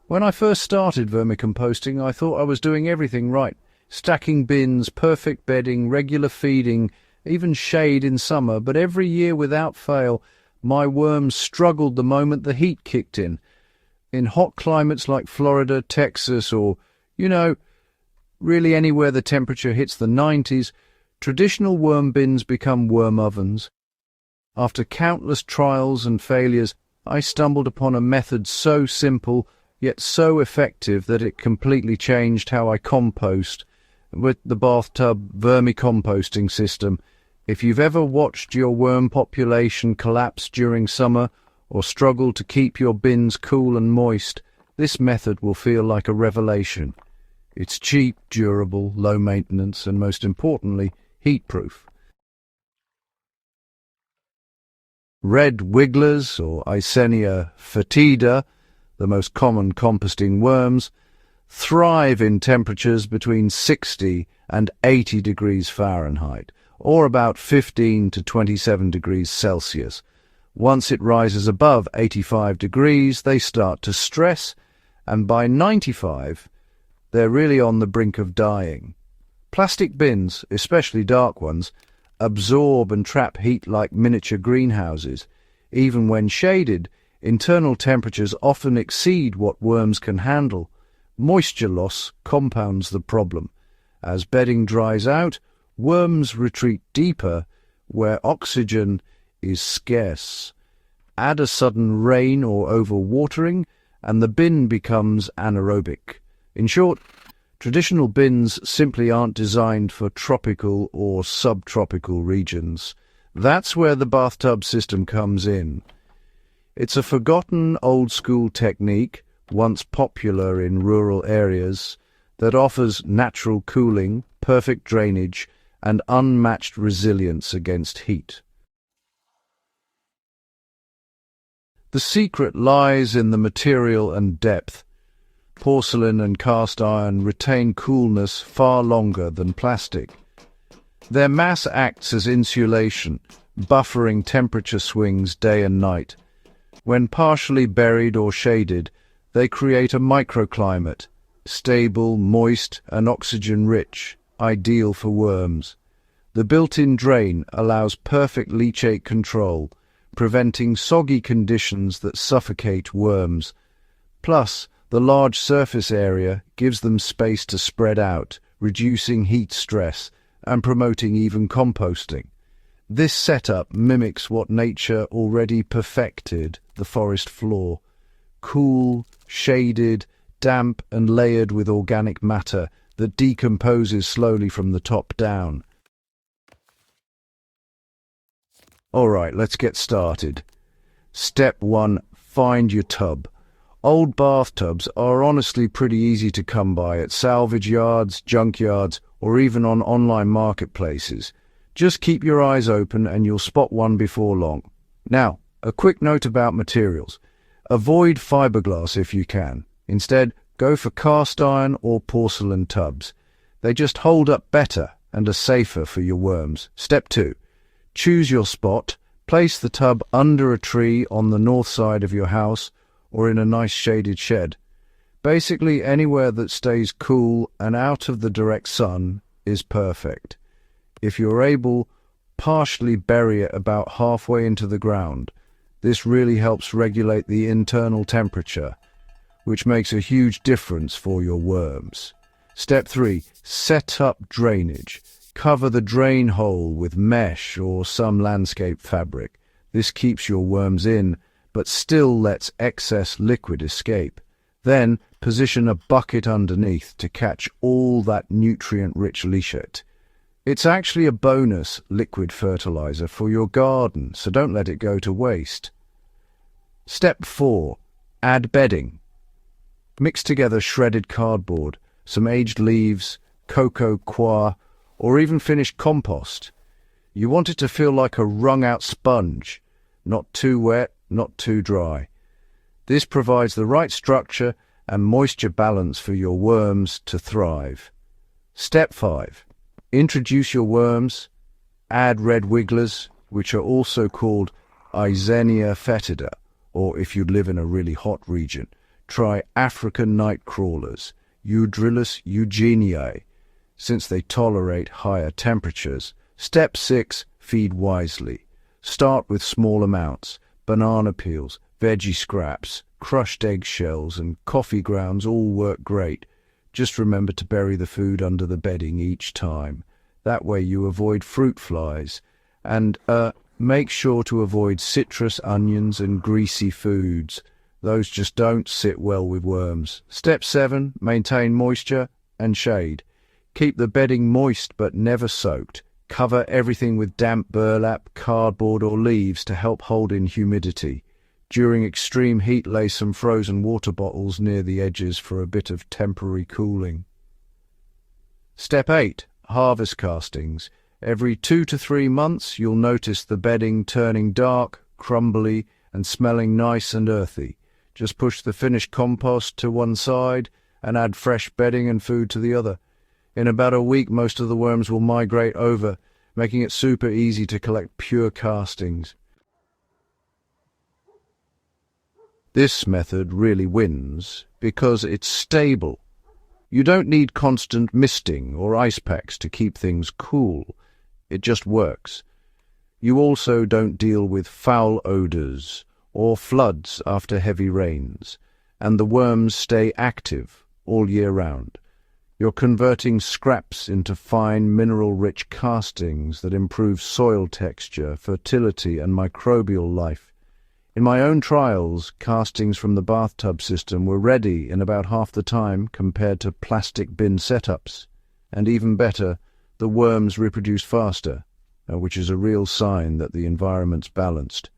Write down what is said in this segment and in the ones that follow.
When I first started vermicomposting, I thought I was doing everything right. Stacking bins, perfect bedding, regular feeding, even shade in summer, but every year without fail, my worms struggled the moment the heat kicked in. In hot climates like Florida, Texas, or, really anywhere the temperature hits the 90s, traditional worm bins become worm ovens. After countless trials and failures, I stumbled upon a method so simple, yet so effective that it completely changed how I compost with the bathtub vermicomposting system. If you've ever watched your worm population collapse during summer or struggled to keep your bins cool and moist, this method will feel like a revelation. It's cheap, durable, low maintenance, and most importantly, heat-proof. Red wigglers, or Eisenia foetida, the most common composting worms, thrive in temperatures between 60 and 80 degrees Fahrenheit, or about 15 to 27 degrees Celsius. Once it rises above 85 degrees, they start to stress, and by 95, they're really on the brink of dying. Plastic bins, especially dark ones, absorb and trap heat like miniature greenhouses. Even when shaded, internal temperatures often exceed what worms can handle. Moisture loss compounds the problem. As bedding dries out, worms retreat deeper where oxygen is scarce. Add a sudden rain or overwatering, and the bin becomes anaerobic. In short, traditional bins simply aren't designed for tropical or subtropical regions. That's where the bathtub system comes in. It's a forgotten old-school technique, once popular in rural areas, that offers natural cooling, perfect drainage, and unmatched resilience against heat. The secret lies in the material and depth. Porcelain and cast iron retain coolness far longer than plastic. Their mass acts as insulation, buffering temperature swings day and night. When partially buried or shaded, they create a microclimate, stable, moist, and oxygen-rich, ideal for worms. The built-in drain allows perfect leachate control, preventing soggy conditions that suffocate worms. Plus, the large surface area gives them space to spread out, reducing heat stress and promoting even composting. This setup mimics what nature already perfected: the forest floor. Cool, shaded, damp and layered with organic matter that decomposes slowly from the top down. Alright, let's get started. Step 1. Find your tub. Old bathtubs are honestly pretty easy to come by at salvage yards, junkyards, or even on online marketplaces. Just keep your eyes open and you'll spot one before long. Now, a quick note about materials. Avoid fiberglass if you can. Instead, go for cast iron or porcelain tubs. They just hold up better and are safer for your worms. Step 2. Choose your spot. Place the tub under a tree on the north side of your house or in a nice shaded shed. Basically, anywhere that stays cool and out of the direct sun is perfect. If you're able, partially bury it about halfway into the ground. This really helps regulate the internal temperature, which makes a huge difference for your worms. Step 3. Set up drainage. Cover the drain hole with mesh or some landscape fabric. This keeps your worms in, but still lets excess liquid escape. Then, position a bucket underneath to catch all that nutrient-rich leachate. It's actually a bonus liquid fertilizer for your garden, so don't let it go to waste. Step 4. Add bedding. Mix together shredded cardboard, some aged leaves, cocoa coir, or even finished compost. You want it to feel like a wrung-out sponge, not too wet, not too dry. This provides the right structure and moisture balance for your worms to thrive. Step 5. Introduce your worms. Add red wigglers, which are also called Eisenia foetida, or if you live in a really hot region, try African night crawlers, Eudrilus eugeniae, since they tolerate higher temperatures. Step 6. Feed wisely. Start with small amounts. Banana peels, veggie scraps, crushed eggshells and coffee grounds all work great. Just remember to bury the food under the bedding each time. That way you avoid fruit flies. And make sure to avoid citrus, onions and greasy foods. Those just don't sit well with worms. Step 7. Maintain moisture and shade. Keep the bedding moist but never soaked. Cover everything with damp burlap, cardboard or leaves to help hold in humidity. During extreme heat, lay some frozen water bottles near the edges for a bit of temporary cooling. Step 8. Harvest castings. Every 2 to 3 months you'll notice the bedding turning dark, crumbly and smelling nice and earthy. Just push the finished compost to one side and add fresh bedding and food to the other. In about a week, most of the worms will migrate over, making it super easy to collect pure castings. This method really wins because it's stable. You don't need constant misting or ice packs to keep things cool. It just works. You also don't deal with foul odors or floods after heavy rains, and the worms stay active all year round. You're converting scraps into fine, mineral-rich castings that improve soil texture, fertility, and microbial life. In my own trials, castings from the bathtub system were ready in about half the time compared to plastic bin setups. And even better, the worms reproduce faster, which is a real sign that the environment's balanced.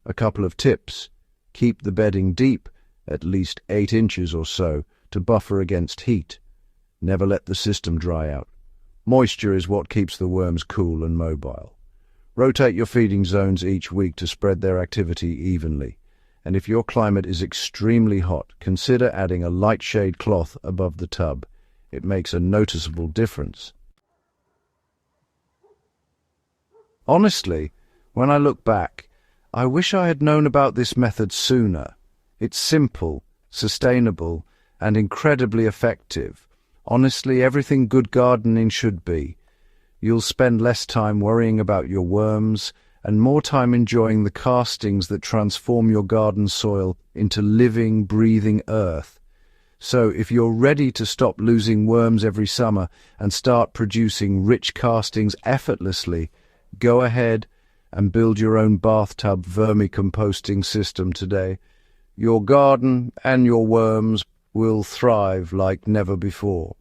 A couple of tips. Keep the bedding deep, at least 8 inches or so, to buffer against heat. Never let the system dry out. Moisture is what keeps the worms cool and mobile. Rotate your feeding zones each week to spread their activity evenly. And if your climate is extremely hot, consider adding a light shade cloth above the tub. It makes a noticeable difference. Honestly, when I look back, I wish I had known about this method sooner. It's simple, sustainable, and incredibly effective. Honestly, everything good gardening should be. You'll spend less time worrying about your worms and more time enjoying the castings that transform your garden soil into living, breathing earth. So if you're ready to stop losing worms every summer and start producing rich castings effortlessly, go ahead and build your own bathtub vermicomposting system today. Your garden and your worms will thrive like never before.